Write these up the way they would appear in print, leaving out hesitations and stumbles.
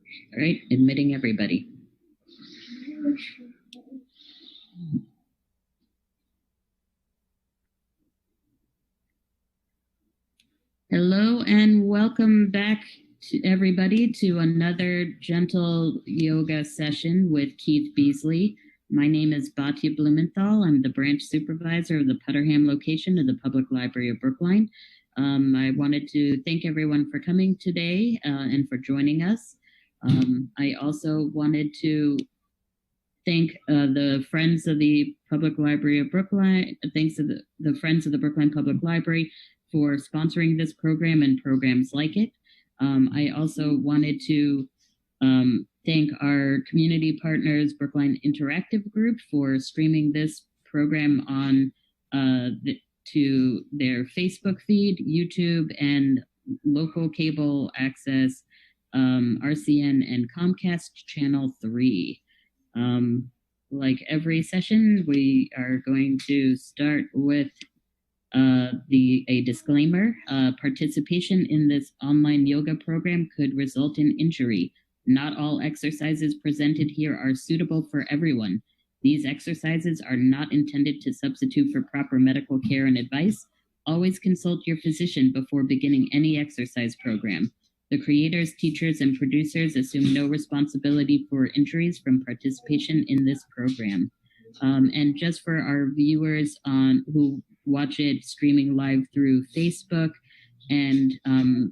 All right, admitting everybody. Hello and welcome back to everybody to another gentle yoga session with Keith Beasley. My name is Batya Blumenthal. I'm the branch supervisor of the Putterham location of the Public Library of Brookline. I wanted to thank everyone for coming today and for joining us. I also wanted to thank the Friends of the Public Library of Brookline, thanks to the Friends of the Brookline Public Library for sponsoring this program and programs like it. I also wanted to thank our community partners, Brookline Interactive Group, for streaming this program on to their Facebook feed, YouTube, and local cable access, RCN and Comcast Channel 3. Like every session, we are going to start with a disclaimer. Participation in this online yoga program could result in injury. Not all exercises presented here are suitable for everyone. These exercises are not intended to substitute for proper medical care and advice. Always consult your physician before beginning any exercise program. The creators, teachers, and producers assume no responsibility for injuries from participation in this program. And just for our viewers who watch it streaming live through Facebook and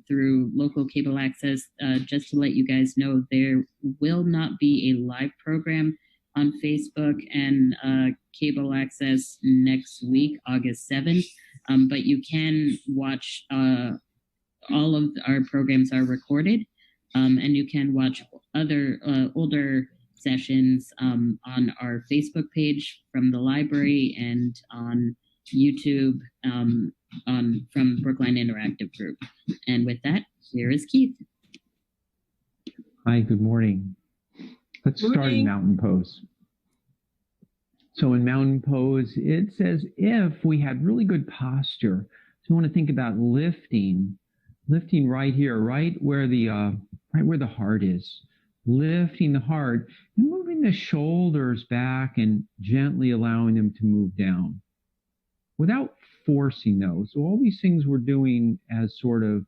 through local cable access, just to let you guys know, there will not be a live program on Facebook and cable access next week, August 7th, but you can watch all of our programs are recorded, and you can watch other older sessions on our Facebook page from the library and on YouTube from Brookline Interactive Group. And with that, here is Keith. Hi, good morning. Let's start in mountain pose. So in mountain pose, it's as if we had really good posture. So you want to think about lifting right here, right where the heart is, lifting the heart and moving the shoulders back and gently allowing them to move down without forcing those. So all these things we're doing as sort of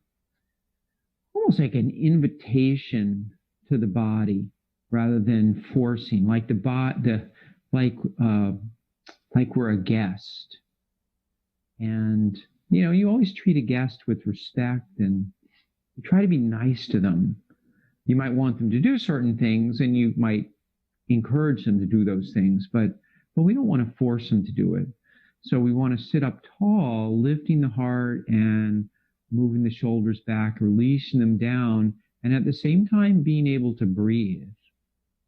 almost like an invitation to the body rather than forcing, like like we're a guest. And you always treat a guest with respect and you try to be nice to them. You might want them to do certain things and you might encourage them to do those things, but we don't want to force them to do it. So we want to sit up tall, lifting the heart and moving the shoulders back, releasing them down, and at the same time being able to breathe.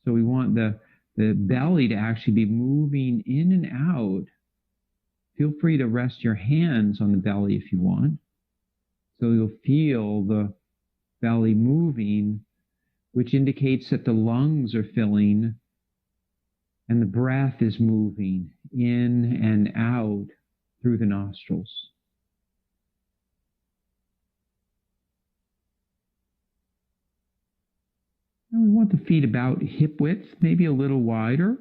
So we want the belly to actually be moving in and out. Feel free to rest your hands on the belly if you want. So you'll feel the belly moving, which indicates that the lungs are filling and the breath is moving in and out through the nostrils. And we want the feet about hip width, maybe a little wider.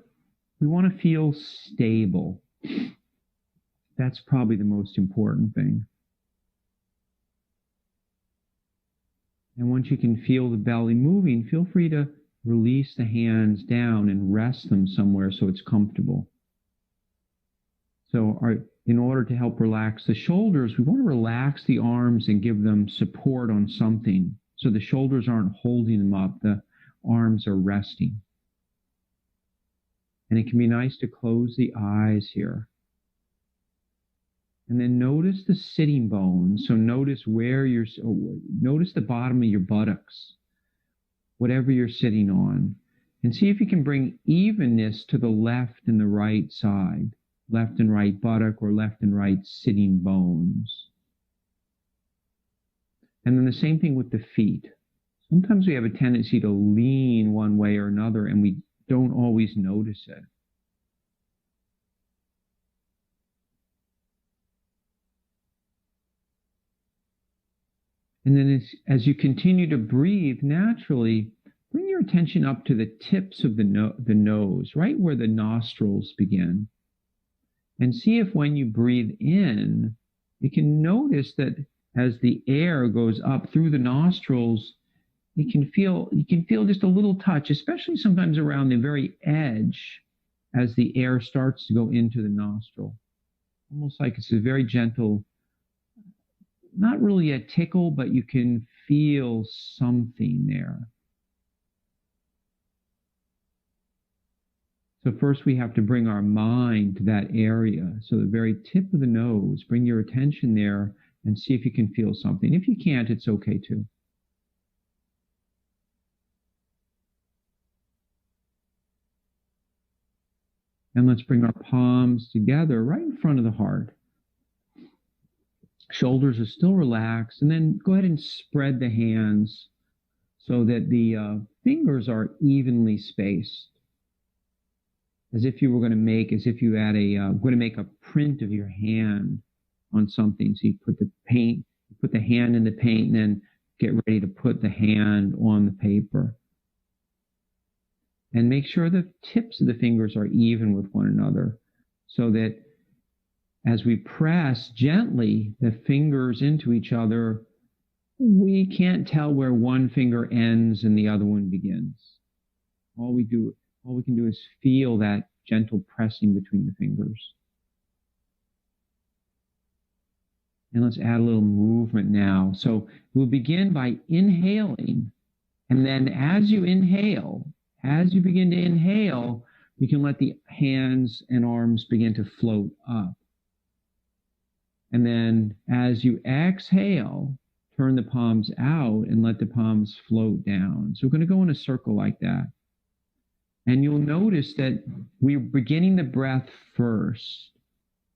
We want to feel stable. That's probably the most important thing. And once you can feel the belly moving, feel free to release the hands down and rest them somewhere so it's comfortable. So in order to help relax the shoulders, we want to relax the arms and give them support on something. So the shoulders aren't holding them up, the arms are resting. And it can be nice to close the eyes here. And then notice the sitting bones. So notice notice the bottom of your buttocks, whatever you're sitting on. And see if you can bring evenness to the left and the right side, left and right buttock or left and right sitting bones. And then the same thing with the feet. Sometimes we have a tendency to lean one way or another and we don't always notice it. And then as you continue to breathe naturally, bring your attention up to the tips of the nose, right where the nostrils begin. And see if when you breathe in, you can notice that as the air goes up through the nostrils, you can feel just a little touch, especially sometimes around the very edge as the air starts to go into the nostril. Almost like it's a very gentle, not really a tickle, but you can feel something there. So first we have to bring our mind to that area. So the very tip of the nose, bring your attention there and see if you can feel something. If you can't, it's okay too. And let's bring our palms together right in front of the heart. Shoulders are still relaxed. And then go ahead and spread the hands so that the fingers are evenly spaced. As if you were going to make, as if you had going to make a print of your hand on something. So you put the paint, you put the hand in the paint, and then get ready to put the hand on the paper. And make sure the tips of the fingers are even with one another, so that as we press gently the fingers into each other, we can't tell where one finger ends and the other one begins. All we can do is feel that gentle pressing between the fingers. And let's add a little movement now. So we'll begin by inhaling. And then as you inhale, as you begin to inhale, you can let the hands and arms begin to float up. And then as you exhale, turn the palms out and let the palms float down. So we're going to go in a circle like that. And you'll notice that we're beginning the breath first.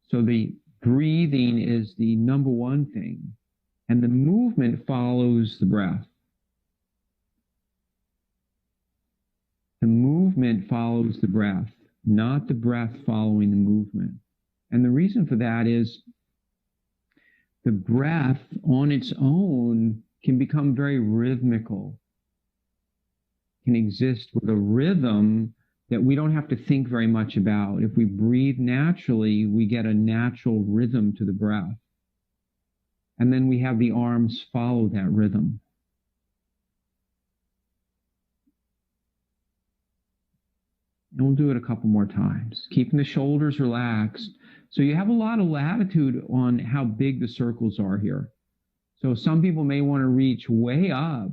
So the breathing is the number one thing. And the movement follows the breath. The movement follows the breath, not the breath following the movement. And the reason for that is the breath on its own can become very rhythmical, can exist with a rhythm that we don't have to think very much about. If we breathe naturally, we get a natural rhythm to the breath. And then we have the arms follow that rhythm. And we'll do it a couple more times, keeping the shoulders relaxed. So you have a lot of latitude on how big the circles are here. So some people may want to reach way up,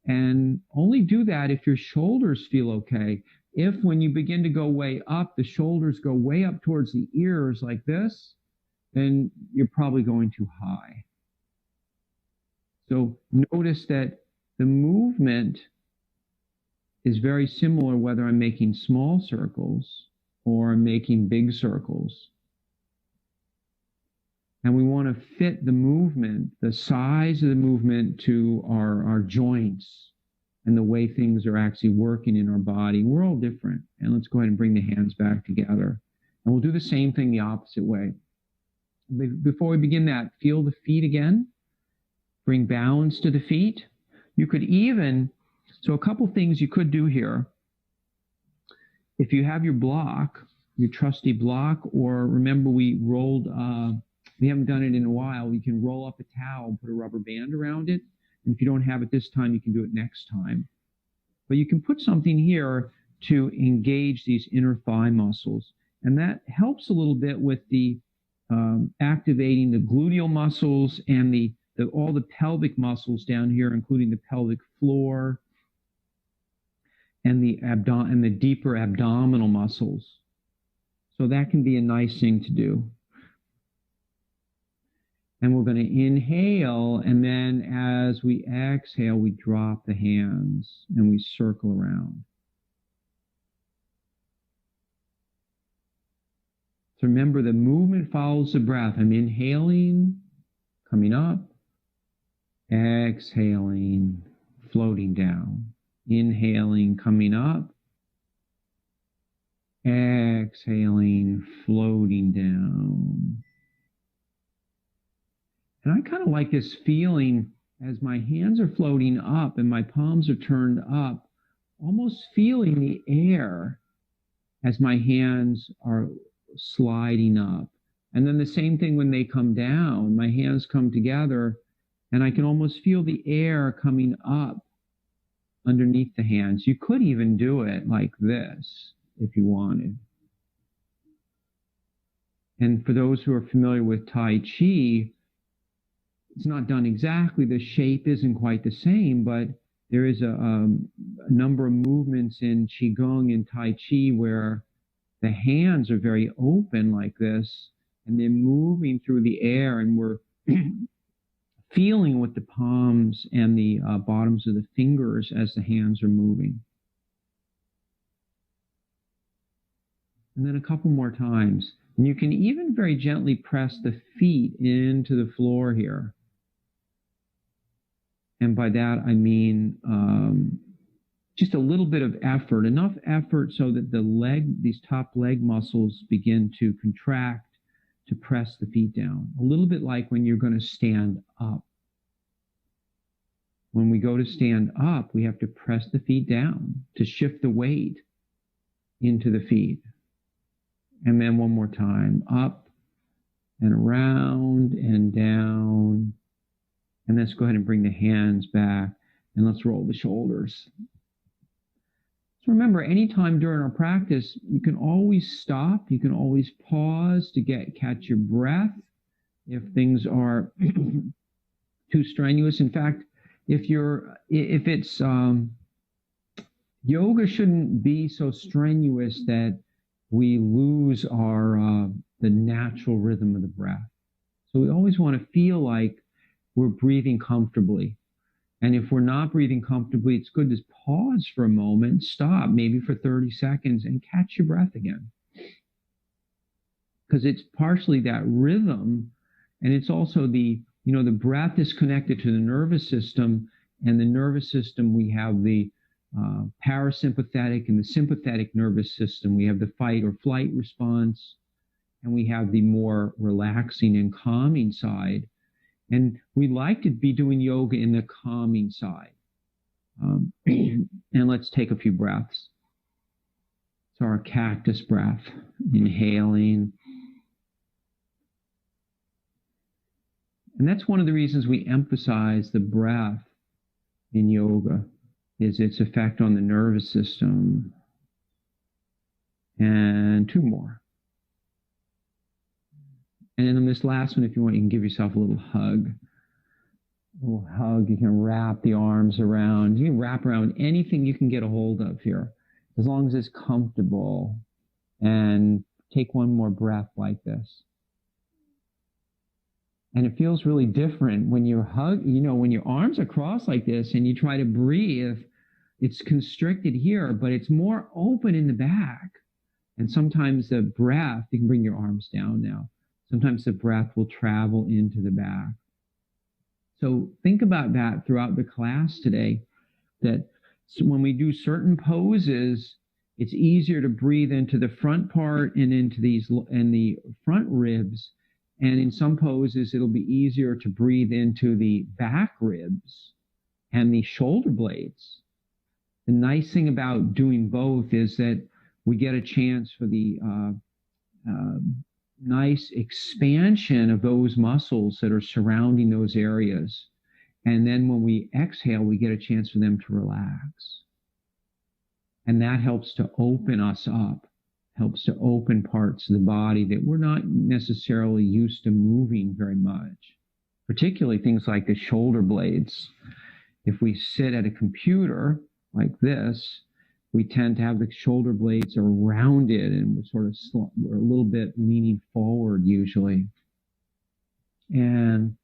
and only do that if your shoulders feel okay. If when you begin to go way up, the shoulders go way up towards the ears like this, then you're probably going too high. So notice that the movement is very similar whether I'm making small circles or I'm making big circles. And we want to fit the movement, the size of the movement to our joints and the way things are actually working in our body. We're all different. And let's go ahead and bring the hands back together. And we'll do the same thing the opposite way. Before we begin that, feel the feet again. Bring balance to the feet. You could even, so a couple things you could do here. If you have your block, your trusty block, or remember we haven't done it in a while, you can roll up a towel and put a rubber band around it. And if you don't have it this time, you can do it next time. But you can put something here to engage these inner thigh muscles. And that helps a little bit with the activating the gluteal muscles and all the pelvic muscles down here, including the pelvic floor and the deeper abdominal muscles. So that can be a nice thing to do. And we're going to inhale, and then as we exhale, we drop the hands and we circle around. So remember, the movement follows the breath. I'm inhaling, coming up, exhaling, floating down. Inhaling, coming up, exhaling, floating down. And I kind of like this feeling as my hands are floating up and my palms are turned up, almost feeling the air as my hands are sliding up. And then the same thing when they come down, my hands come together and I can almost feel the air coming up underneath the hands. You could even do it like this if you wanted. And for those who are familiar with Tai Chi, it's not done exactly. The shape isn't quite the same, but there is a number of movements in Qigong and Tai Chi where the hands are very open like this, and they're moving through the air, and we're feeling with the palms and the bottoms of the fingers as the hands are moving. And then a couple more times. And you can even very gently press the feet into the floor here. And by that, I mean just a little bit of effort, enough effort so that these top leg muscles begin to contract to press the feet down. A little bit like when you're going to stand up. When we go to stand up, we have to press the feet down to shift the weight into the feet. And then one more time, up and around and down. And let's go ahead and bring the hands back and let's roll the shoulders. So remember, anytime during our practice, you can always stop. You can always pause to catch your breath if things are too strenuous. In fact, if yoga shouldn't be so strenuous that we lose the natural rhythm of the breath. So we always want to feel like we're breathing comfortably. And if we're not breathing comfortably, it's good to pause for a moment, stop maybe for 30 seconds and catch your breath again. Because it's partially that rhythm, and it's also the breath is connected to the nervous system, and the nervous system, we have the parasympathetic and the sympathetic nervous system. We have the fight or flight response, and we have the more relaxing and calming side. And we like to be doing yoga in the calming side. And let's take a few breaths. So our cactus breath, inhaling. And that's one of the reasons we emphasize the breath in yoga, is its effect on the nervous system. And two more. And then on this last one, if you want, you can give yourself a little hug. A little hug. You can wrap the arms around. You can wrap around anything you can get a hold of here, as long as it's comfortable. And take one more breath like this. And it feels really different when you hug, when your arms are crossed like this and you try to breathe, it's constricted here, but it's more open in the back. And sometimes the breath, you can bring your arms down now. Sometimes the breath will travel into the back. So think about that throughout the class today, that when we do certain poses, it's easier to breathe into the front part and into the front ribs. And in some poses, it'll be easier to breathe into the back ribs and the shoulder blades. The nice thing about doing both is that we get a chance for the nice expansion of those muscles that are surrounding those areas. And then when we exhale, we get a chance for them to relax. And that helps to open us up, helps to open parts of the body that we're not necessarily used to moving very much, particularly things like the shoulder blades. If we sit at a computer like this, we tend to have the shoulder blades are rounded and we're a little bit leaning forward usually. And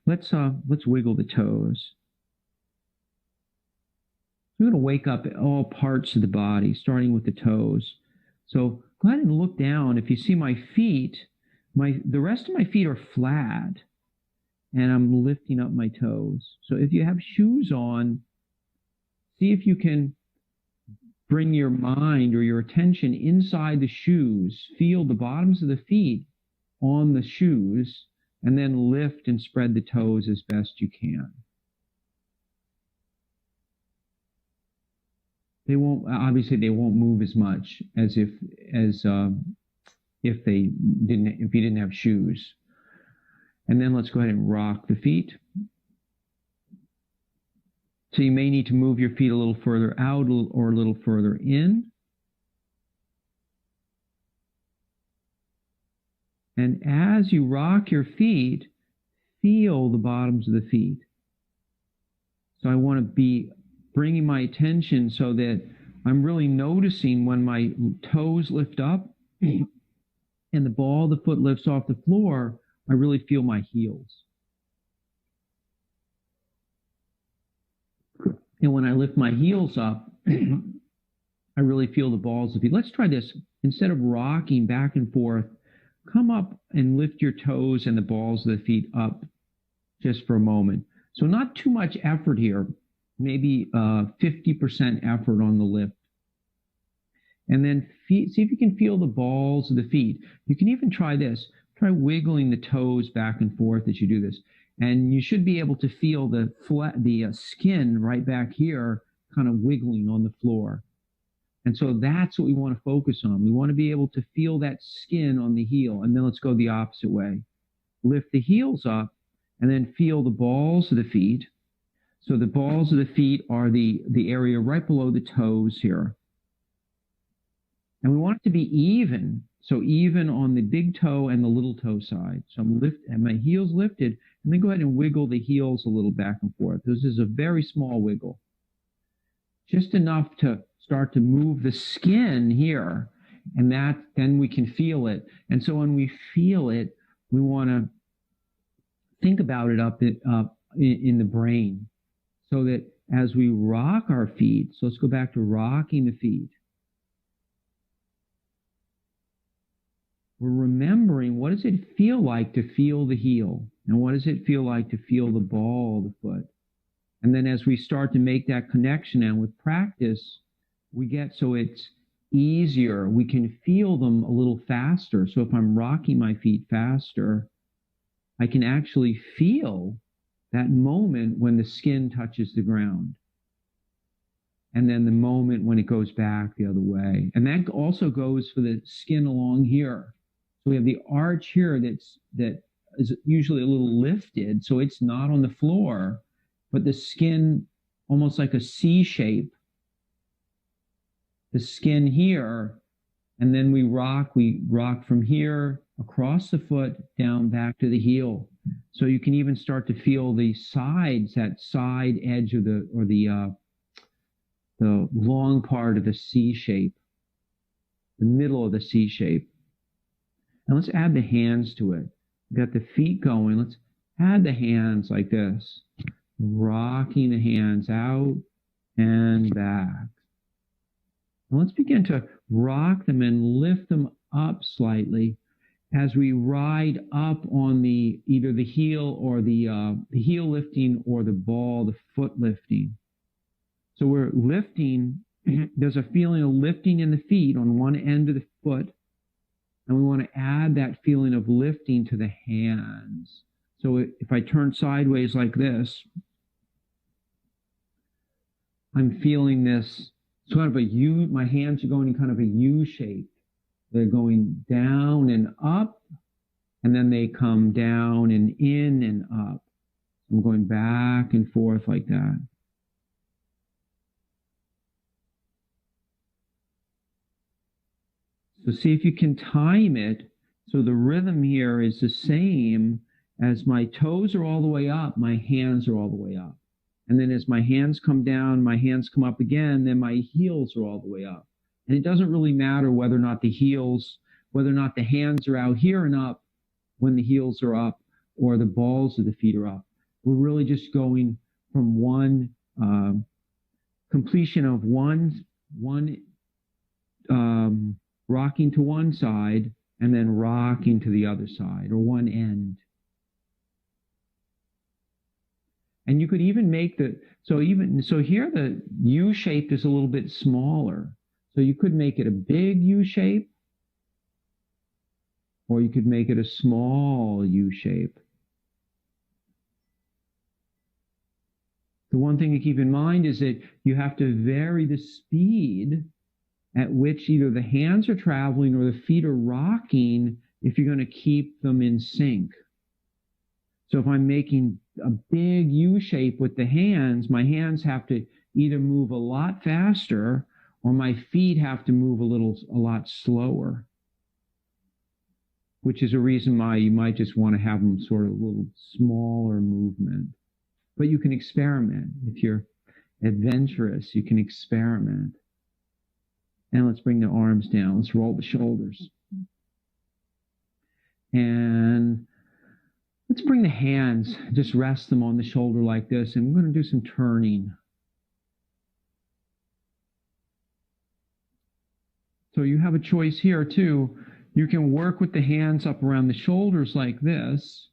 let's wiggle the toes. We're going to wake up all parts of the body, starting with the toes. So go ahead and look down. If you see my feet, the rest of my feet are flat, and I'm lifting up my toes. So if you have shoes on, see if you can bring your mind or your attention inside the shoes. Feel the bottoms of the feet on the shoes and then lift and spread the toes as best you can. They won't, obviously they won't move as much as if you didn't have shoes. And then let's go ahead and rock the feet. So you may need to move your feet a little further out or a little further in. And as you rock your feet, feel the bottoms of the feet. So I want to be bringing my attention so that I'm really noticing when my toes lift up and the ball of the foot lifts off the floor, I really feel my heels. And when I lift my heels up, I really feel the balls of the feet. Let's try this. Instead of rocking back and forth, come up and lift your toes and the balls of the feet up just for a moment. So not too much effort here, maybe 50% effort on the lift. And then see if you can feel the balls of the feet. You can even try this. Try wiggling the toes back and forth as you do this. And you should be able to feel the skin right back here kind of wiggling on the floor. And so that's what we want to focus on. We want to be able to feel that skin on the heel. And then let's go the opposite way. Lift the heels up and then feel the balls of the feet. So the balls of the feet are the area right below the toes here. And we want it to be even. So even on the big toe and the little toe side. So and my heels lifted, and then go ahead and wiggle the heels a little back and forth. This is a very small wiggle. Just enough to start to move the skin here, and then we can feel it. And so when we feel it, we want to think about it up in the brain, so that as we rock our feet, so let's go back to rocking the feet. We're remembering, what does it feel like to feel the heel? And what does it feel like to feel the ball of the foot? And then as we start to make that connection, and with practice, we get so it's easier. We can feel them a little faster. So if I'm rocking my feet faster, I can actually feel that moment when the skin touches the ground. And then the moment when it goes back the other way. And that also goes for the skin along here. So we have the arch here that is usually a little lifted, so it's not on the floor, but the skin almost like a C shape. The skin here, and then we rock from here across the foot down back to the heel. So you can even start to feel the sides, that side edge of the long part of the C shape, the middle of the C shape. And let's add the hands to it. We've got the feet going. Let's add the hands like this, rocking the hands out and back. And let's begin to rock them and lift them up slightly as we ride up on either the heel or the heel lifting or the ball, the foot lifting. So we're lifting. There's a feeling of lifting in the feet on one end of the foot. And we want to add that feeling of lifting to the hands. So if I turn sideways like this, I'm feeling this sort of a U. My hands are going in kind of a U shape. They're going down and up, and then they come down and in and up. I'm going back and forth like that. So see if you can time it so the rhythm here is the same as my toes are all the way up, my hands are all the way up. And then as my hands come down, my hands come up again, then my heels are all the way up. And it doesn't really matter whether or not the hands are out here and up when the heels are up, or the balls of the feet are up. We're really just going from one completion of one rocking to one side and then rocking to the other side, or one end. And you could even make so here the U shape is a little bit smaller. So you could make it a big U shape, or you could make it a small U shape. The one thing to keep in mind is that you have to vary the speed at which either the hands are traveling or the feet are rocking if you're going to keep them in sync. So if I'm making a big U shape with the hands, my hands have to either move a lot faster or my feet have to move a lot slower, which is a reason why you might just want to have them sort of a little smaller movement. But you can experiment. If you're adventurous, you can experiment. And let's bring the arms down. Let's roll the shoulders. And let's bring the hands, just rest them on the shoulder like this. And we're going to do some turning. So you have a choice here too. You can work with the hands up around the shoulders like this,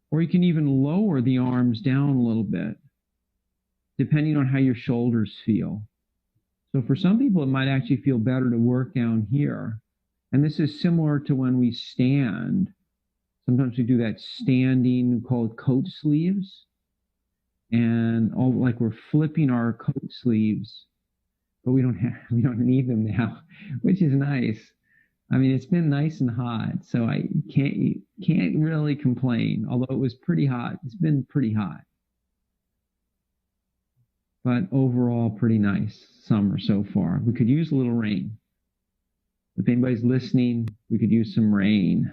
or you can even lower the arms down a little bit, depending on how your shoulders feel. So for some people, it might actually feel better to work down here. And this is similar to when we stand. Sometimes we do that standing called coat sleeves. And all like we're flipping our coat sleeves, but we don't need them now, which is nice. I mean, it's been nice and hot, so I can't really complain. Although it was pretty hot, it's been pretty hot, but overall pretty nice summer so far. We could use a little rain. If anybody's listening, we could use some rain.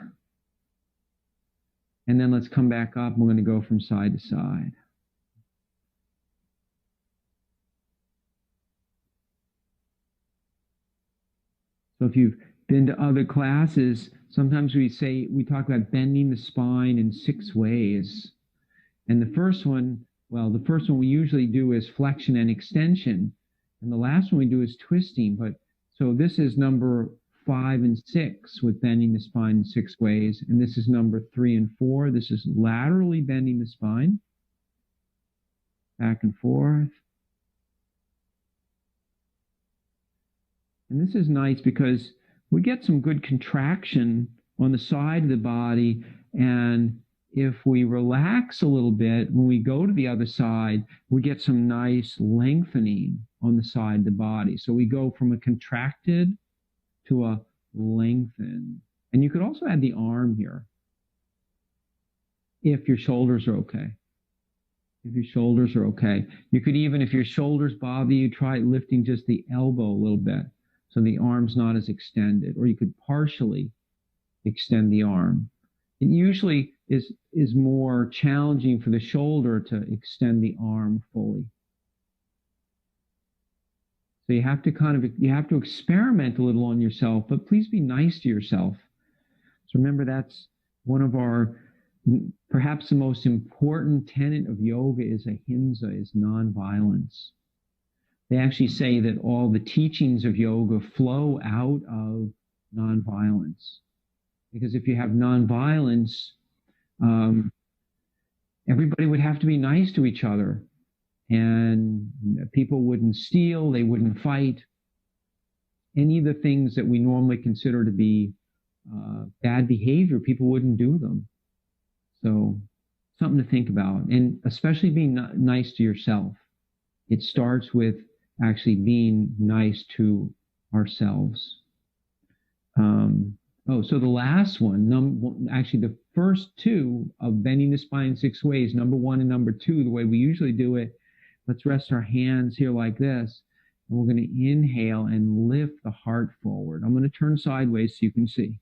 And then let's come back up. We're going to go from side to side. So if you've been to other classes, sometimes we talk about bending the spine in 6 ways. And the first one we usually do is flexion and extension. And the last one we do is twisting. But so this is number 5 and 6 with bending the spine in 6 ways. And this is number 3 and 4. This is laterally bending the spine. Back and forth. And this is nice because we get some good contraction on the side of the body. And if we relax a little bit, when we go to the other side, we get some nice lengthening on the side of the body. So we go from a contracted to a lengthened. And you could also add the arm here if your shoulders are okay. If your shoulders are okay. You could even, if your shoulders bother you, try lifting just the elbow a little bit so the arm's not as extended. Or you could partially extend the arm. It usually is more challenging for the shoulder to extend the arm fully. So you have to experiment a little on yourself, but please be nice to yourself. So remember, that's one of our, perhaps the most important tenet of yoga is ahimsa, is nonviolence. They actually say that all the teachings of yoga flow out of nonviolence. Because if you have nonviolence, everybody would have to be nice to each other. And people wouldn't steal, they wouldn't fight. Any of the things that we normally consider to be bad behavior, people wouldn't do them. So something to think about. And especially being nice to yourself. It starts with actually being nice to ourselves. So the last one, actually the first 2 of bending the spine in 6 ways, number 1 and number 2, the way we usually do it, let's rest our hands here like this. And we're going to inhale and lift the heart forward. I'm going to turn sideways so you can see.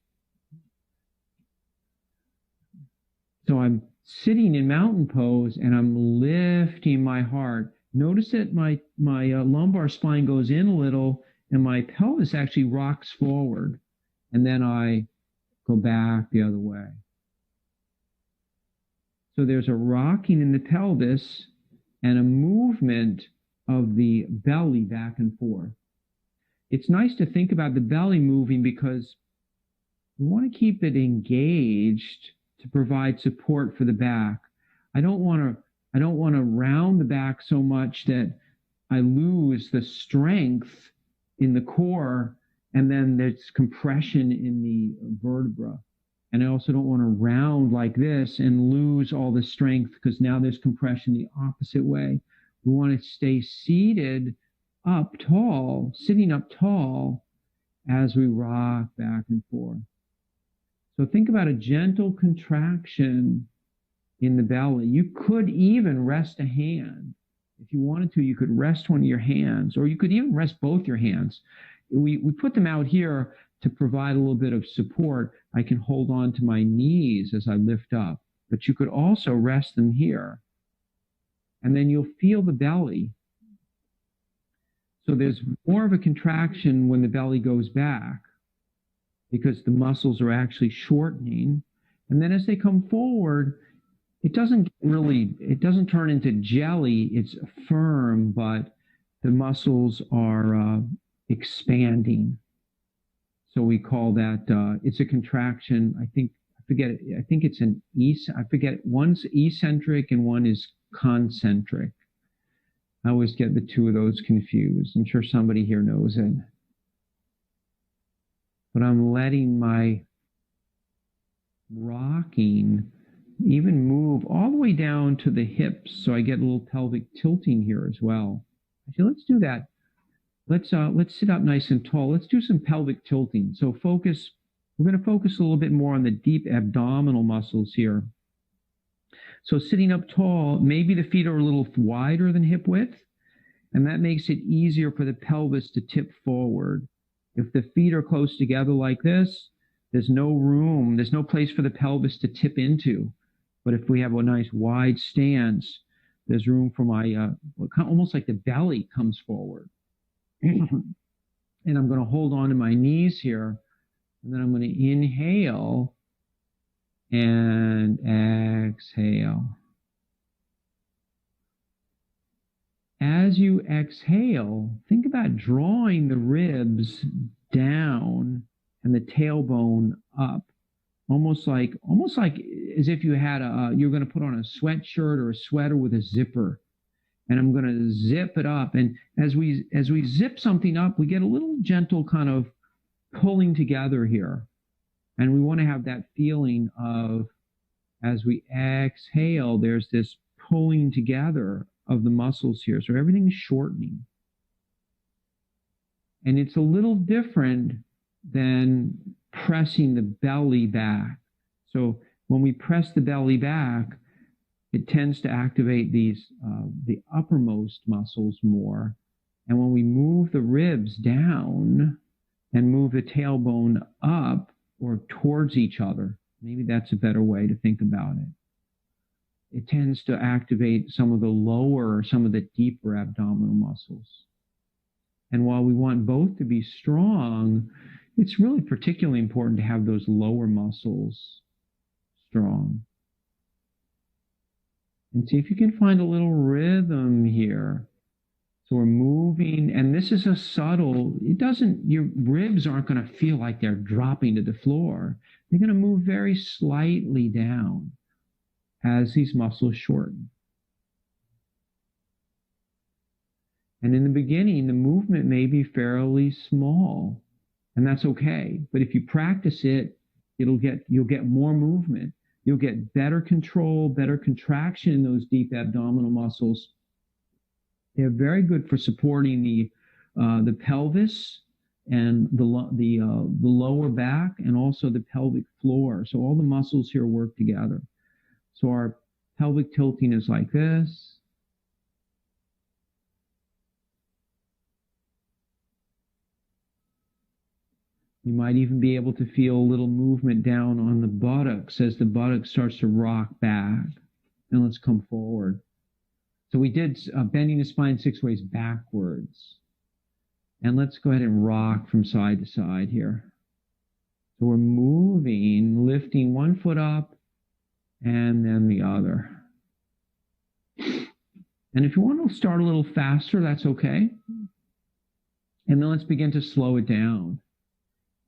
So I'm sitting in mountain pose and I'm lifting my heart. Notice that my lumbar spine goes in a little and my pelvis actually rocks forward. And then I go back the other way. So there's a rocking in the pelvis and a movement of the belly back and forth. It's nice to think about the belly moving because we want to keep it engaged to provide support for the back. I don't want to round the back so much that I lose the strength in the core and then there's compression in the vertebra. And I also don't want to round like this and lose all the strength because now there's compression the opposite way. We want to stay seated up tall, sitting up tall as we rock back and forth. So think about a gentle contraction in the belly. You could even rest a hand. If you wanted to, you could rest one of your hands, or you could even rest both your hands. We put them out here to provide a little bit of support. I can hold on to my knees as I lift up, but you could also rest them here. And then you'll feel the belly. So there's more of a contraction when the belly goes back because the muscles are actually shortening. And then as they come forward, it doesn't turn into jelly. It's firm, but the muscles are expanding. So we call that, it's a contraction. I think it's I forget, one's eccentric and one is concentric. I always get the two of those confused. I'm sure somebody here knows it. But I'm letting my rocking even move all the way down to the hips, so I get a little pelvic tilting here as well. Actually, let's do that. Let's sit up nice and tall. Let's do some pelvic tilting. So we're going to focus a little bit more on the deep abdominal muscles here. So sitting up tall, maybe the feet are a little wider than hip width, and that makes it easier for the pelvis to tip forward. If the feet are close together like this, there's no room, there's no place for the pelvis to tip into. But if we have a nice wide stance, there's room for my, almost like the belly comes forward. And I'm going to hold on to my knees here, and then I'm going to inhale and exhale. As you exhale, think about drawing the ribs down and the tailbone up, almost like as if you had you're going to put on a sweatshirt or a sweater with a zipper. And I'm going to zip it up. And as we zip something up, we get a little gentle kind of pulling together here. And we want to have that feeling of, as we exhale, there's this pulling together of the muscles here. So everything's shortening. And it's a little different than pressing the belly back. So when we press the belly back, it tends to activate these, the uppermost muscles more. And when we move the ribs down and move the tailbone up or towards each other, maybe that's a better way to think about it. It tends to activate some of the deeper abdominal muscles. And while we want both to be strong, it's really particularly important to have those lower muscles strong. And see if you can find a little rhythm here. So we're moving, and this is a subtle, your ribs aren't going to feel like they're dropping to the floor. They're going to move very slightly down as these muscles shorten. And in the beginning, the movement may be fairly small, and that's okay. But if you practice it, you'll get more movement. You'll get better control, better contraction in those deep abdominal muscles. They're very good for supporting the pelvis and the lower back and also the pelvic floor. So all the muscles here work together. So our pelvic tilting is like this. You might even be able to feel a little movement down on the buttocks as the buttock starts to rock back. And let's come forward. So we did bending the spine 6 ways backwards. And let's go ahead and rock from side to side here. So we're moving, lifting one foot up and then the other. And if you want to start a little faster, that's okay. And then let's begin to slow it down.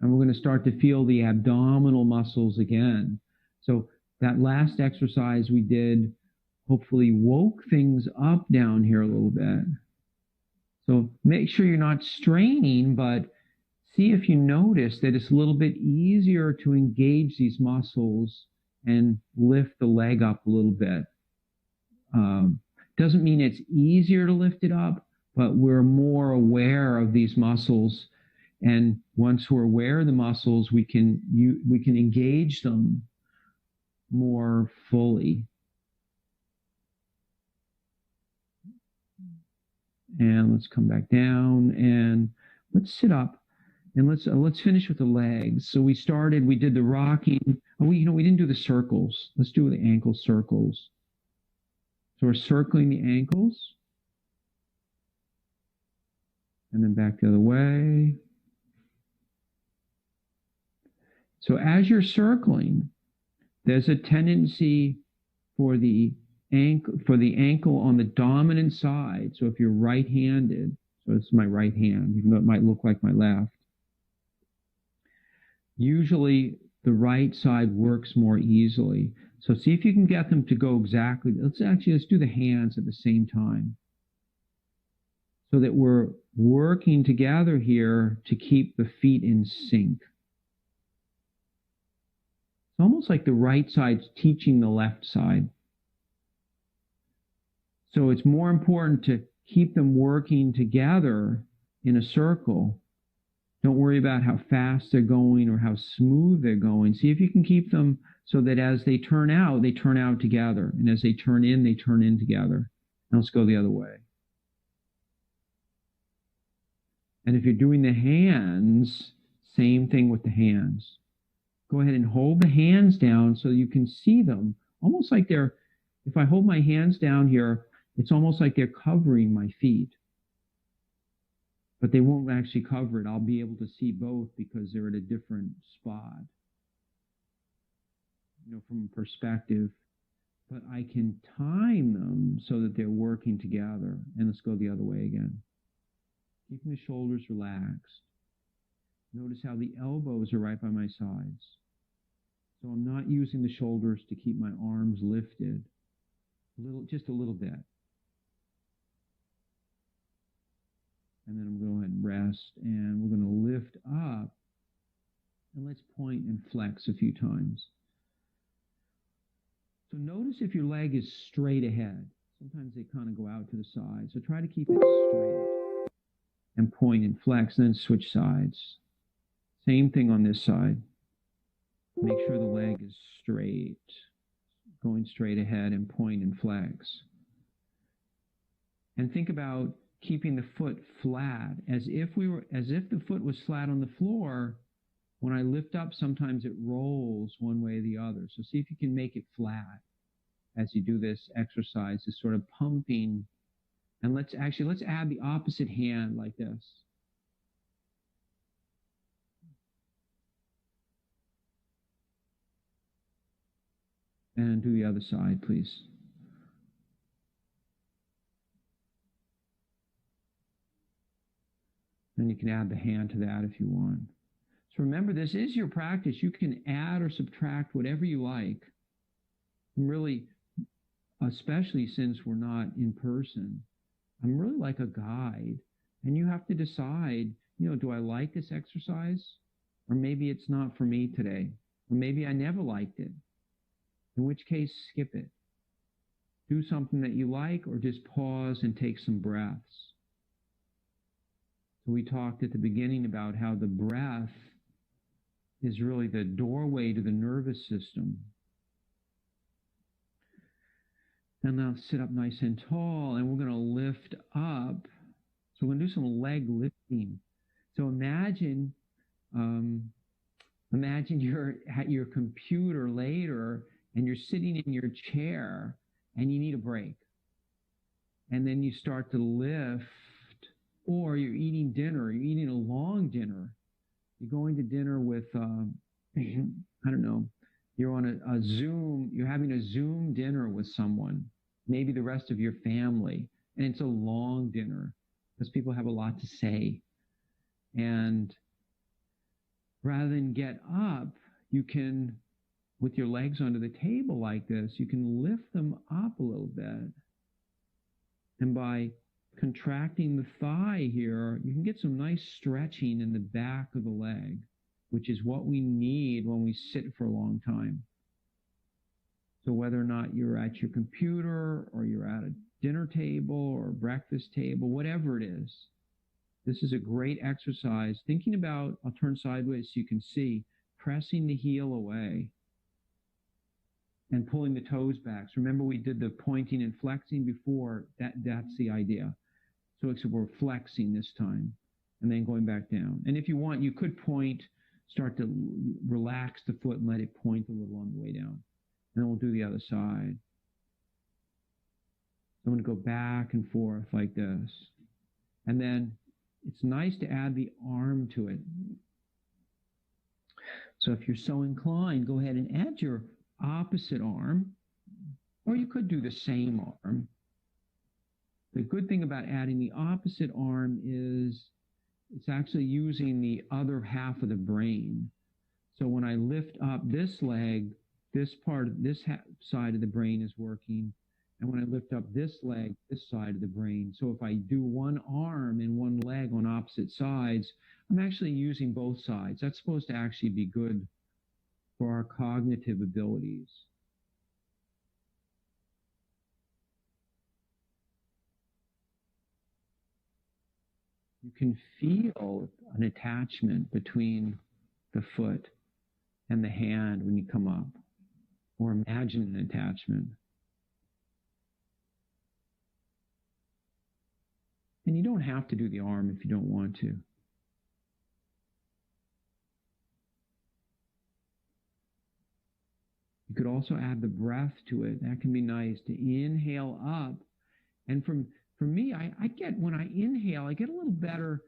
And we're going to start to feel the abdominal muscles again. So that last exercise we did hopefully woke things up down here a little bit. So make sure you're not straining, but see if you notice that it's a little bit easier to engage these muscles and lift the leg up a little bit. Doesn't mean it's easier to lift it up, but we're more aware of these muscles. And once we're aware of the muscles, we can engage them more fully. And let's come back down and let's sit up and let's finish with the legs. So we did the rocking. Oh, we didn't do the circles. Let's do the ankle circles. So we're circling the ankles and then back the other way. So as you're circling, there's a tendency for the ankle on the dominant side. So if you're right-handed, so this is my right hand, even though it might look like my left, usually the right side works more easily. So see if you can get them to go exactly. Let's do the hands at the same time, so that we're working together here to keep the feet in sync. It's almost like the right side's teaching the left side. So it's more important to keep them working together in a circle. Don't worry about how fast they're going or how smooth they're going. See if you can keep them so that as they turn out together. And as they turn in together. Now let's go the other way. And if you're doing the hands, same thing with the hands. Go ahead and hold the hands down so you can see them. Almost like if I hold my hands down here, it's almost like they're covering my feet. But they won't actually cover it. I'll be able to see both because they're at a different spot, from a perspective. But I can time them so that they're working together. And let's go the other way again. Keeping the shoulders relaxed. Notice how the elbows are right by my sides. So I'm not using the shoulders to keep my arms lifted. Just a little bit. And then I'm going to go ahead and rest, and we're going to lift up, and let's point and flex a few times. So notice if your leg is straight ahead. Sometimes they kind of go out to the side. So try to keep it straight and point and flex, and then switch sides. Same thing on this side. Make sure the leg is straight, going straight ahead and point and flex. And think about keeping the foot flat, as if the foot was flat on the floor. When I lift up, sometimes it rolls one way or the other. So see if you can make it flat as you do this exercise, this sort of pumping. And let's add the opposite hand like this. And do the other side, please. And you can add the hand to that if you want. So remember, this is your practice. You can add or subtract whatever you like. And really, especially since we're not in person, I'm really like a guide. And you have to decide, do I like this exercise? Or maybe it's not for me today. Or maybe I never liked it. In which case, skip it. Do something that you like, or just pause and take some breaths. So we talked at the beginning about how the breath is really the doorway to the nervous system. And now sit up nice and tall, and we're going to lift up. So we're going to do some leg lifting. So imagine you're at your computer later, and you're sitting in your chair, and you need a break. And then you start to lift, or you're eating dinner, you're eating a long dinner. You're going to dinner with, I don't know, you're on a Zoom, you're having a Zoom dinner with someone, maybe the rest of your family, and it's a long dinner because people have a lot to say. And rather than get up, you can, with your legs under the table like this, you can lift them up a little bit. And by contracting the thigh here, you can get some nice stretching in the back of the leg, which is what we need when we sit for a long time. So whether or not you're at your computer or you're at a dinner table or a breakfast table, whatever it is, this is a great exercise. Thinking about, I'll turn sideways so you can see, pressing the heel away and pulling the toes back. So remember we did the pointing and flexing before. That's the idea. So except we're flexing this time and then going back down. And if you want, you could point, start to relax the foot and let it point a little on the way down. And then we'll do the other side. So I'm going to go back and forth like this. And then it's nice to add the arm to it. So if you're so inclined, go ahead and add your opposite arm, or you could do the same arm. The good thing about adding the opposite arm is it's actually using the other half of the brain. So when I lift up this leg, this side of the brain is working. And when I lift up this leg, this side of the brain. So if I do one arm and one leg on opposite sides, I'm actually using both sides. That's supposed to actually be good for our cognitive abilities. You can feel an attachment between the foot and the hand when you come up, or imagine an attachment. And you don't have to do the arm if you don't want to. You could also add the breath to it. That can be nice to inhale up. And for me, I get, when I inhale, I get a little better.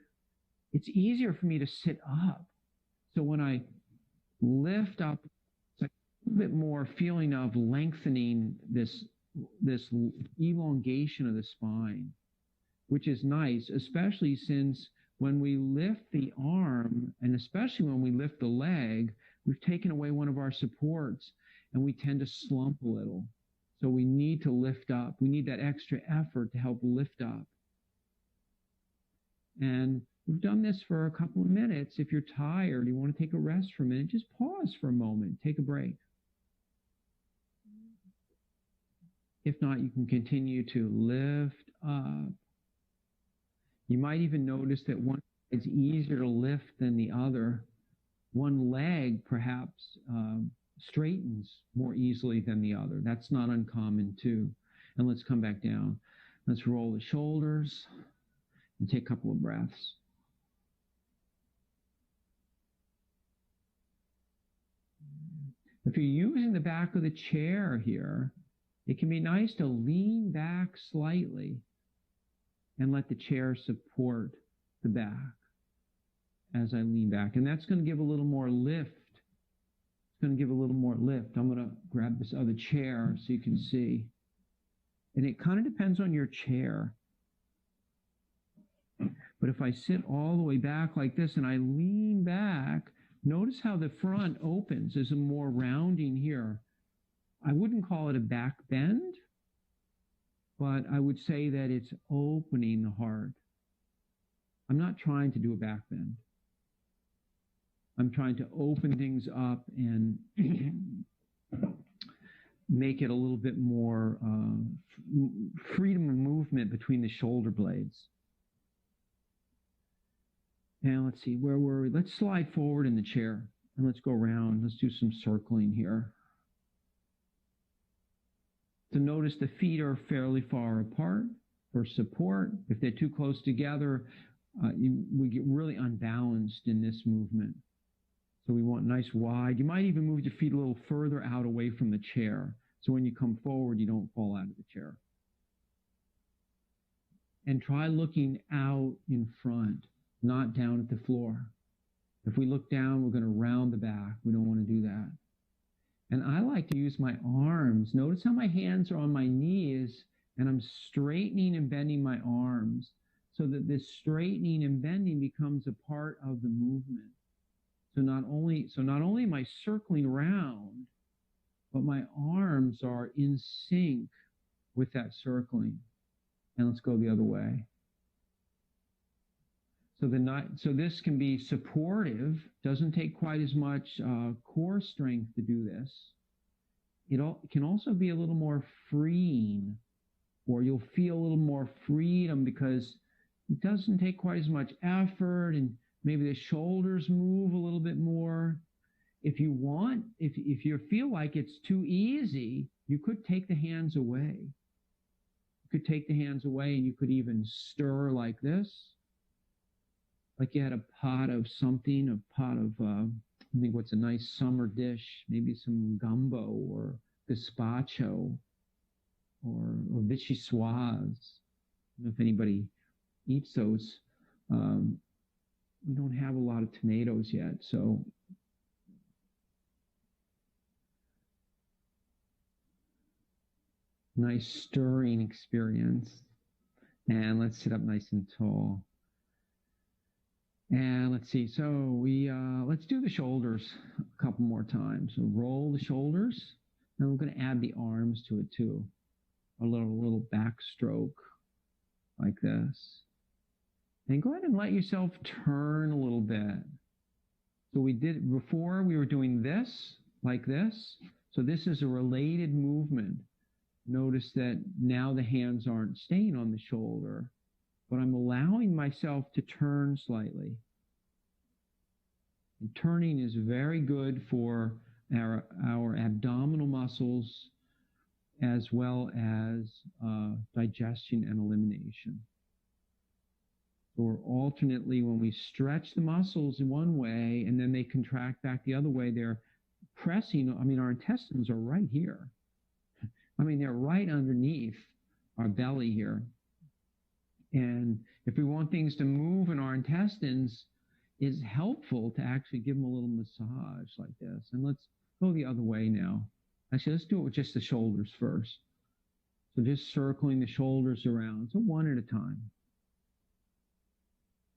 It's easier for me to sit up. So when I lift up, it's like a little bit more feeling of lengthening this elongation of the spine, which is nice, especially since when we lift the arm, and especially when we lift the leg, we've taken away one of our supports, and we tend to slump a little. So we need to lift up. We need that extra effort to help lift up. And we've done this for a couple of minutes. If you're tired, you want to take a rest for a minute, just pause for a moment, take a break. If not, you can continue to lift up. You might even notice that one is easier to lift than the other. One leg perhaps straightens more easily than the other. That's not uncommon too. And let's come back down. Let's roll the shoulders and take a couple of breaths. If you're using the back of the chair here, it can be nice to lean back slightly and let the chair support the back as I lean back. And that's going to give a little more lift. It's going to give a little more lift. I'm going to grab this other chair so you can see. And it kind of depends on your chair. But if I sit all the way back like this and I lean back, notice how the front opens. There's a more rounding here. I wouldn't call it a back bend, but I would say that it's opening the heart. I'm not trying to do a back bend. I'm trying to open things up and make it a little bit more freedom of movement between the shoulder blades. And let's see, where were we? Let's slide forward in the chair and let's go around. Let's do some circling here. So notice the feet are fairly far apart for support. If they're too close together, we get really unbalanced in this movement. So we want nice wide. You might even move your feet a little further out away from the chair. So when you come forward, you don't fall out of the chair. And try looking out in front, not down at the floor. If we look down, we're going to round the back. We don't want to do that. And I like to use my arms. Notice how my hands are on my knees, and I'm straightening and bending my arms so that this straightening and bending becomes a part of the movement. So not only am I circling around, but my arms are in sync with that circling. And let's go the other way. So this can be supportive, doesn't take quite as much core strength to do this. it can also be a little more freeing, or you'll feel a little more freedom because it doesn't take quite as much effort, and maybe the shoulders move a little bit more. If you want, if you feel like it's too easy, you could take the hands away. You could take the hands away, and you could even stir like this, like you had a pot of something, I think what's a nice summer dish, maybe some gumbo or gazpacho or vichyssoise. I don't know if anybody eats those. We don't have a lot of tomatoes yet, so nice stirring experience. And let's sit up nice and tall. And let's see. So let's do the shoulders a couple more times. So roll the shoulders, and we're going to add the arms to it too. A little backstroke like this. And go ahead and let yourself turn a little bit. So we did before, we were doing this like this. So this is a related movement. Notice that now the hands aren't staying on the shoulder, but I'm allowing myself to turn slightly. And turning is very good for our abdominal muscles, as well as digestion and elimination. So we're alternately, when we stretch the muscles in one way and then they contract back the other way, they're pressing. I mean, our intestines are right here. I mean, they're right underneath our belly here. And if we want things to move in our intestines, it's helpful to actually give them a little massage like this. And let's go the other way now. Actually, let's do it with just the shoulders first. So just circling the shoulders around. So one at a time.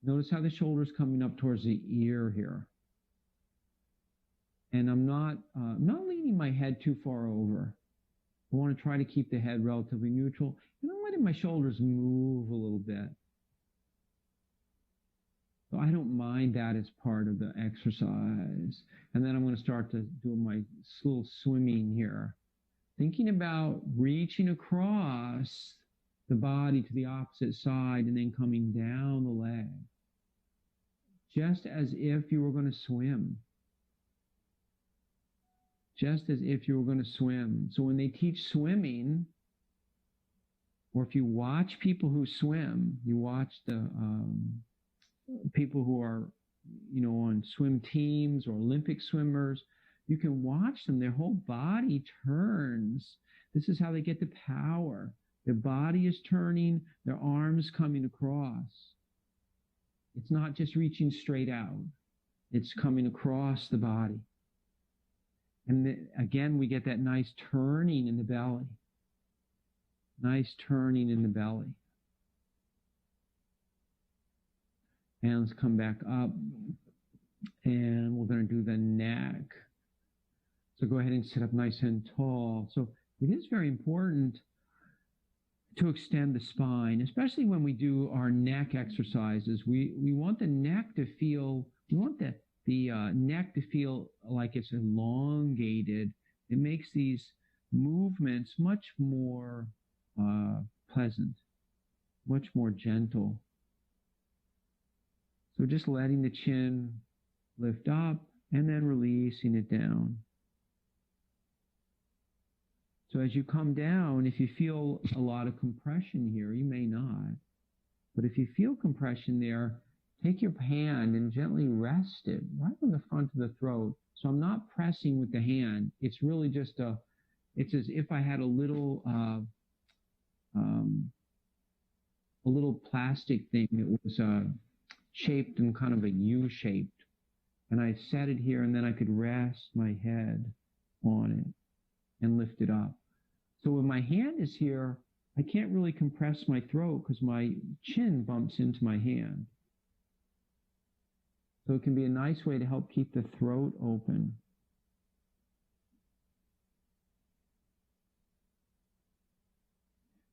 Notice how the shoulder's coming up towards the ear here. And I'm not leaning my head too far over. I want to try to keep the head relatively neutral. And I'm letting my shoulders move a little bit. So I don't mind that as part of the exercise. And then I'm going to start to do my little swimming here. Thinking about reaching across the body to the opposite side and then coming down the leg. Just as if you were going to swim. Just as if you were going to swim. So when they teach swimming, or if you watch people who swim, you watch the people who are, on swim teams or Olympic swimmers, you can watch them. Their whole body turns. This is how they get the power. Their body is turning, their arms coming across. It's not just reaching straight out. It's coming across the body. And again, we get that nice turning in the belly. Nice turning in the belly. And let's come back up. And we're going to do the neck. So go ahead and sit up nice and tall. So it is very important to extend the spine, especially when we do our neck exercises. We want the neck to feel, we want the neck to feel like it's elongated. It makes these movements much more pleasant, much more gentle. So just letting the chin lift up and then releasing it down. So as you come down, if you feel a lot of compression here, you may not. But if you feel compression there, take your hand and gently rest it right on the front of the throat. So I'm not pressing with the hand. It's really just it's as if I had a little plastic thing that was shaped in kind of a U-shaped. And I set it here, and then I could rest my head on it and lift it up. So when my hand is here, I can't really compress my throat because my chin bumps into my hand. So it can be a nice way to help keep the throat open.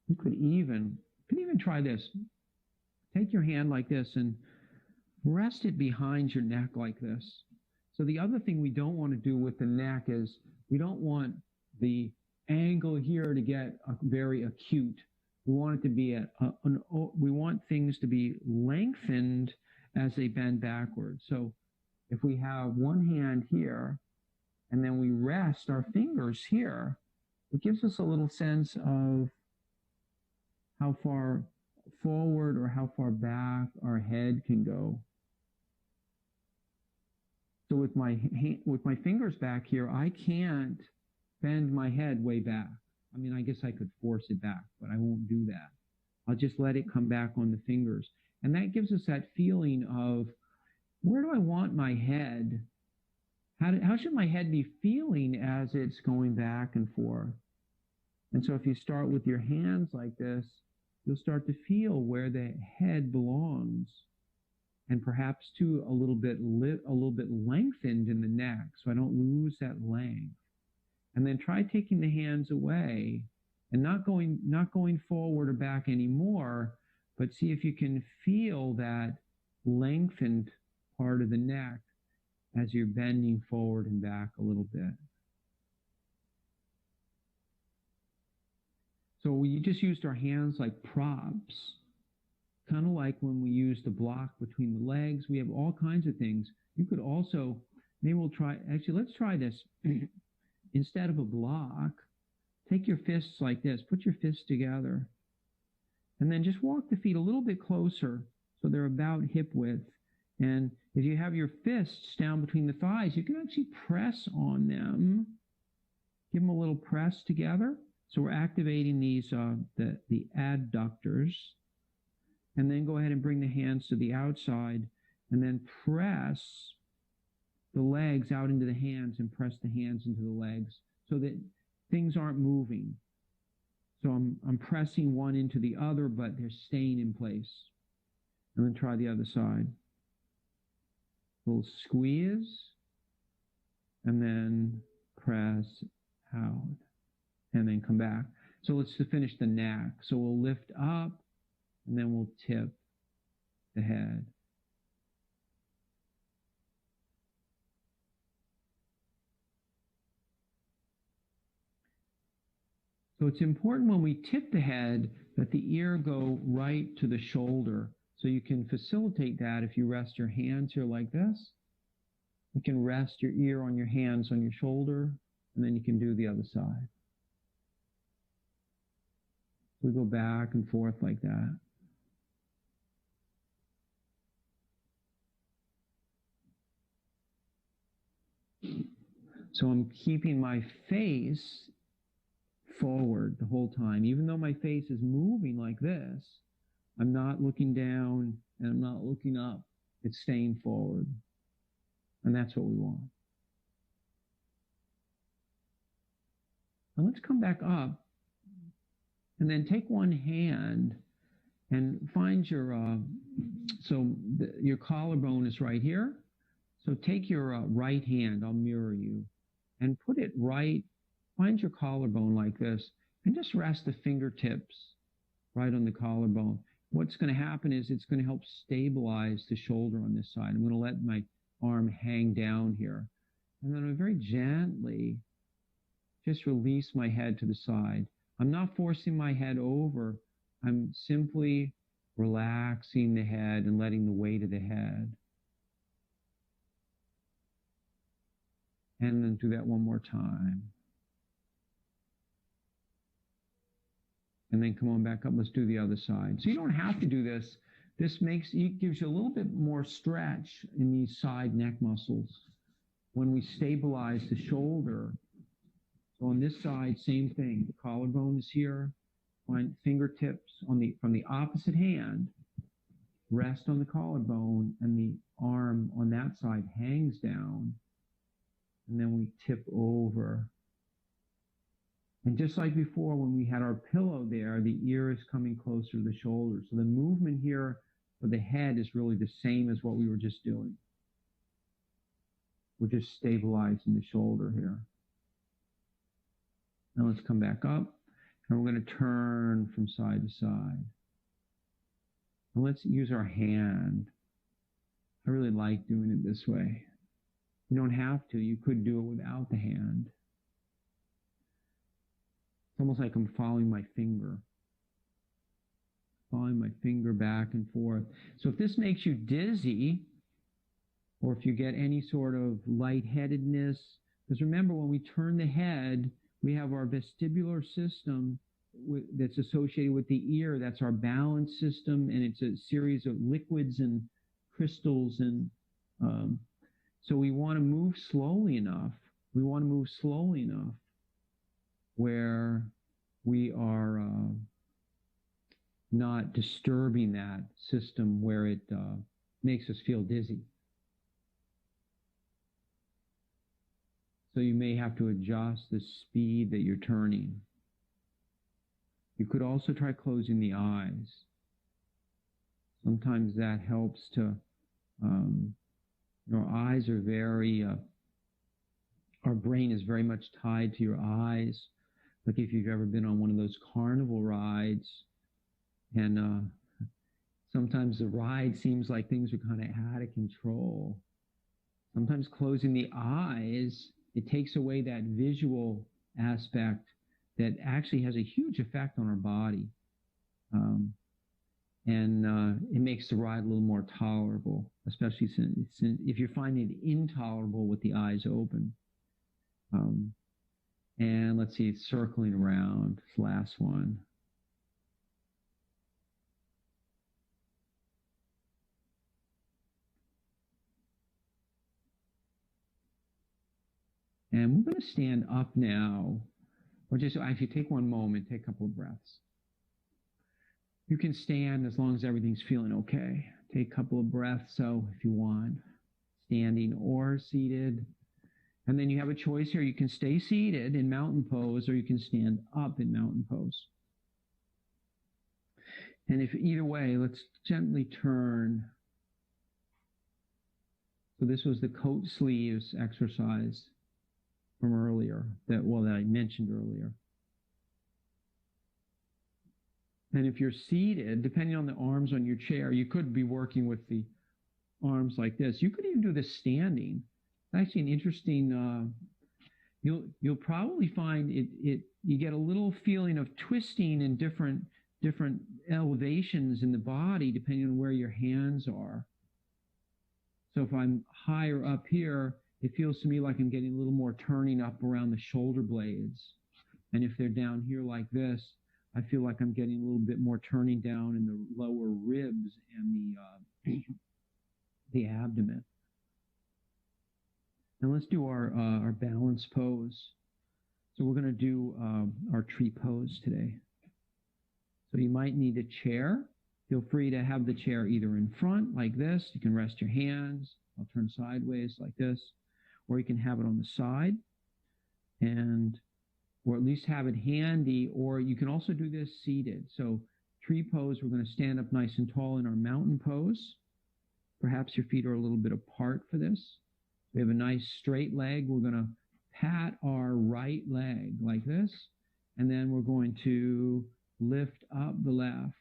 You could even try this. Take your hand like this and rest it behind your neck like this. So the other thing we don't want to do with the neck is we don't want the angle here to get very acute. We want it to be we want things to be lengthened as they bend backwards. So if we have one hand here and then we rest our fingers here, it gives us a little sense of how far forward or how far back our head can go. So with my fingers back here, I can't bend my head way back. I mean, I guess I could force it back, but I won't do that. I'll just let it come back on the fingers. And that gives us that feeling of, where do I want my head? How should my head be feeling as it's going back and forth? And so if you start with your hands like this, you'll start to feel where the head belongs, and perhaps too a little bit lengthened in the neck, so I don't lose that length. And then try taking the hands away and not going forward or back anymore, but see if you can feel that lengthened part of the neck as you're bending forward and back a little bit. So we just used our hands like props, kind of like when we used the block between the legs. We have all kinds of things. You could also, maybe let's try this. Instead of a block, take your fists like this, put your fists together, and then just walk the feet a little bit closer so they're about hip width. And if you have your fists down between the thighs, you can actually press on them. Give them a little press together. So we're activating these the adductors. And then go ahead and bring the hands to the outside and then press the legs out into the hands and press the hands into the legs so that things aren't moving. So I'm pressing one into the other, but they're staying in place. And then try the other side. A little squeeze, and then press out, and then come back. So let's finish the neck. So we'll lift up, and then we'll tip the head. So it's important when we tip the head that the ear go right to the shoulder. So you can facilitate that if you rest your hands here like this. You can rest your ear on your hands on your shoulder, and then you can do the other side. We go back and forth like that. So I'm keeping my face forward the whole time. Even though my face is moving like this, I'm not looking down and I'm not looking up. It's staying forward. And that's what we want. Now let's come back up and then take one hand and find your, your collarbone is right here. So take your right hand, I'll mirror you, and put it right, find your collarbone like this, and just rest the fingertips right on the collarbone. What's going to happen is it's going to help stabilize the shoulder on this side. I'm going to let my arm hang down here. And then I very gently just release my head to the side. I'm not forcing my head over. I'm simply relaxing the head and letting the weight of the head. And then do that one more time. And then come on back up. Let's do the other side. So you don't have to do this. This gives you a little bit more stretch in these side neck muscles when we stabilize the shoulder. So on this side, same thing. The collarbone is here. Find fingertips from the opposite hand. Rest on the collarbone, and the arm on that side hangs down. And then we tip over. And just like before, when we had our pillow there, the ear is coming closer to the shoulder. So the movement here for the head is really the same as what we were just doing. We're just stabilizing the shoulder here. Now let's come back up, and we're going to turn from side to side. And let's use our hand. I really like doing it this way. You don't have to. You could do it without the hand. It's almost like I'm following my finger back and forth. So if this makes you dizzy, or if you get any sort of lightheadedness, because remember, when we turn the head, we have our vestibular system that's associated with the ear. That's our balance system, and it's a series of liquids and crystals. And so we want to move slowly enough. Where we are not disturbing that system where it makes us feel dizzy. So you may have to adjust the speed that you're turning. You could also try closing the eyes. Sometimes that helps to, our eyes are very, our brain is very much tied to your eyes. Like if you've ever been on one of those carnival rides, and sometimes the ride seems like things are kind of out of control. Sometimes closing the eyes, it takes away that visual aspect that actually has a huge effect on our body. And it makes the ride a little more tolerable, especially since if you're finding it intolerable with the eyes open. And let's see, circling around, this last one. And we're going to stand up now, or just actually take one moment, take a couple of breaths. You can stand as long as everything's feeling okay. Take a couple of breaths, so if you want, standing or seated. And then you have a choice here. You can stay seated in mountain pose, or you can stand up in mountain pose. And if either way, let's gently turn. So this was the coat sleeves exercise from earlier, that I mentioned earlier. And if you're seated, depending on the arms on your chair, you could be working with the arms like this. You could even do this standing. It's actually an interesting, you'll probably find you get a little feeling of twisting in different elevations in the body, depending on where your hands are. So if I'm higher up here, it feels to me like I'm getting a little more turning up around the shoulder blades. And if they're down here like this, I feel like I'm getting a little bit more turning down in the lower ribs and the abdomen. And let's do our balance pose. So we're going to do our tree pose today. So you might need a chair. Feel free to have the chair either in front like this. You can rest your hands. I'll turn sideways like this. Or you can have it on the side, or at least have it handy, or you can also do this seated. So tree pose, we're going to stand up nice and tall in our mountain pose. Perhaps your feet are a little bit apart for this. We have a nice straight leg. We're going to pat our right leg like this, and then we're going to lift up the left.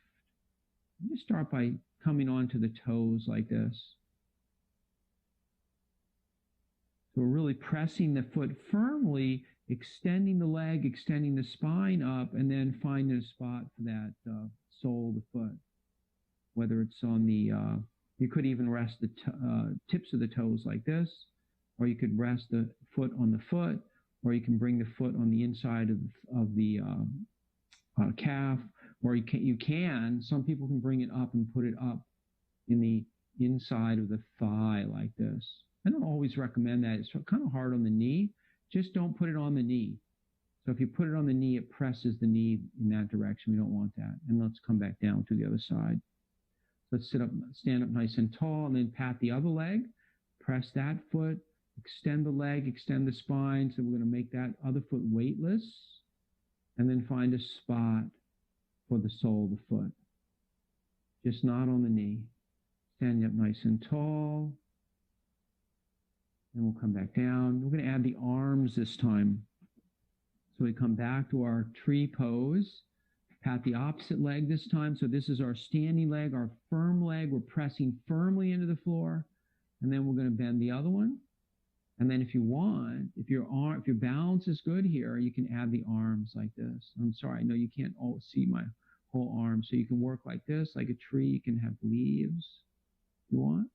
Just start by coming onto the toes like this. So we're really pressing the foot firmly, extending the leg, extending the spine up, and then finding a spot for that sole of the foot. Whether it's on the, you could even rest the tips of the toes like this, or you could rest the foot on the foot, or you can bring the foot on the inside of the calf, or you can, some people can bring it up and put it up in the inside of the thigh like this. I don't always recommend that. It's kind of hard on the knee. Just don't put it on the knee. So if you put it on the knee, it presses the knee in that direction. We don't want that. And let's come back down to the other side. So let's stand up nice and tall, and then pat the other leg. Press that foot. Extend the leg, extend the spine. So we're going to make that other foot weightless. And then find a spot for the sole of the foot. Just not on the knee. Standing up nice and tall. And we'll come back down. We're going to add the arms this time. So we come back to our tree pose. Pat the opposite leg this time. So this is our standing leg, our firm leg. We're pressing firmly into the floor. And then we're going to bend the other one. And then if you want, if your balance is good here, you can add the arms like this. I'm sorry, I know you can't all see my whole arm. So you can work like this, like a tree. You can have leaves if you want.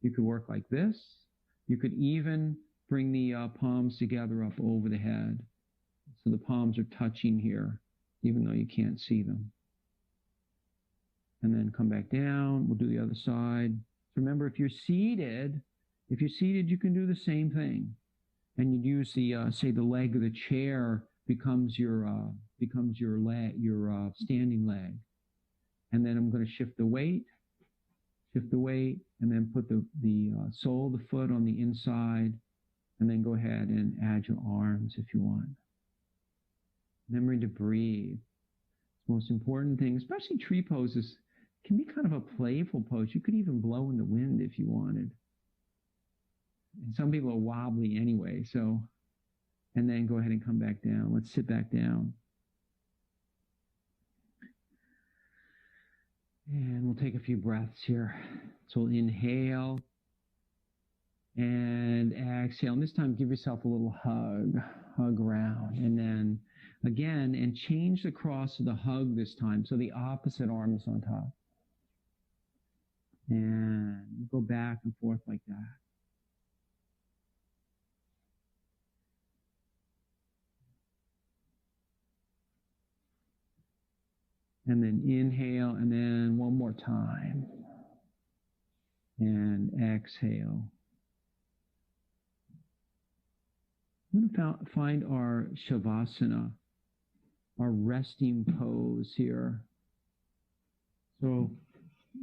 You could work like this. You could even bring the palms together up over the head. So the palms are touching here, even though you can't see them. And then come back down. We'll do the other side. So remember, if you're seated, you can do the same thing. And you'd use the, say, the leg of the chair becomes your leg, your standing leg. And then I'm going to shift the weight, and then put the sole of the foot on the inside, and then go ahead and add your arms if you want. Remembering to breathe. It's the most important thing, especially tree poses, can be kind of a playful pose. You could even blow in the wind if you wanted. And some people are wobbly anyway, so, and then go ahead and come back down. Let's sit back down. And we'll take a few breaths here. So we'll inhale and exhale. And this time give yourself a little hug around. And then again, and change the cross of the hug this time. So the opposite arm is on top. And go back and forth like that. And then inhale, and then one more time. And exhale. I'm going to find our Shavasana, our resting pose here. So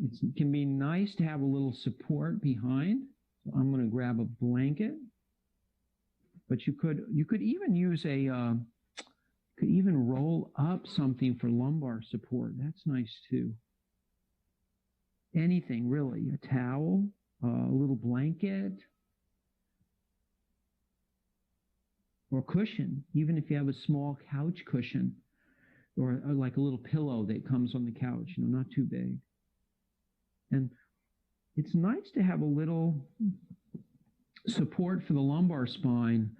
it can be nice to have a little support behind. So I'm going to grab a blanket. But you could even use could even roll up something for lumbar support. That's nice too. Anything really, a towel, a little blanket, or cushion. Even if you have a small couch cushion, or like a little pillow that comes on the couch, not too big. And it's nice to have a little support for the lumbar spine,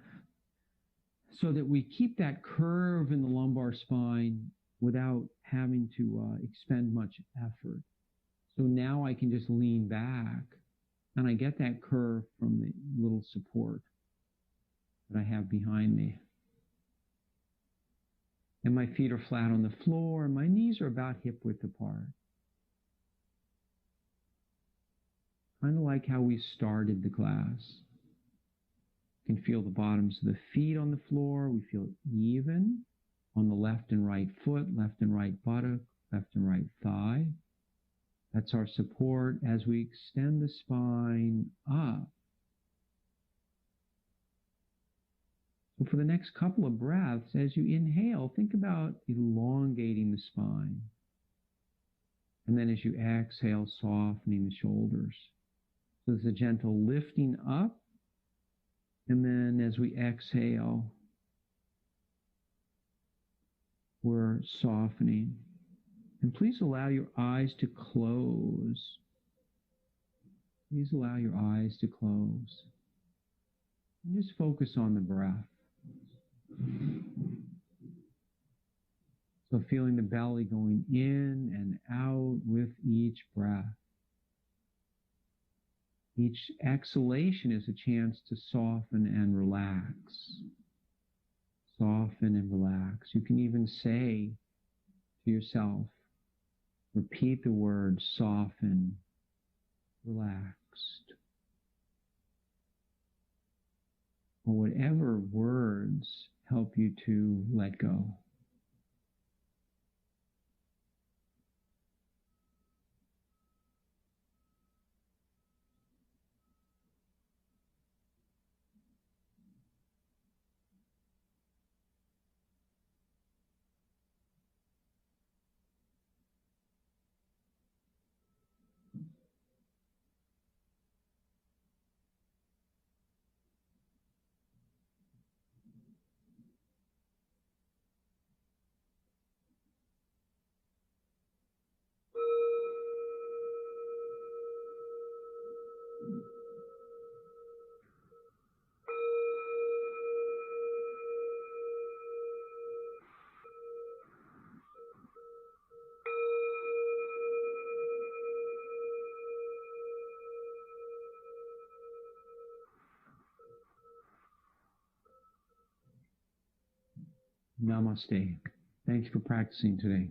so that we keep that curve in the lumbar spine without having to expend much effort. So now I can just lean back, and I get that curve from the little support that I have behind me. And my feet are flat on the floor, and my knees are about hip width apart. Kind of like how we started the class. You can feel the bottoms of the feet on the floor. We feel even on the left and right foot, left and right buttock, left and right thigh. That's our support as we extend the spine up. So for the next couple of breaths, as you inhale, think about elongating the spine. And then as you exhale, softening the shoulders. So there's a gentle lifting up. And then as we exhale, we're softening. And please allow your eyes to close. Please allow your eyes to close. And just focus on the breath. So feeling the belly going in and out with each breath. Each exhalation is a chance to soften and relax. Soften and relax. You can even say to yourself, repeat the word soften, relaxed. Or whatever words help you to let go. Namaste. Thanks for practicing today.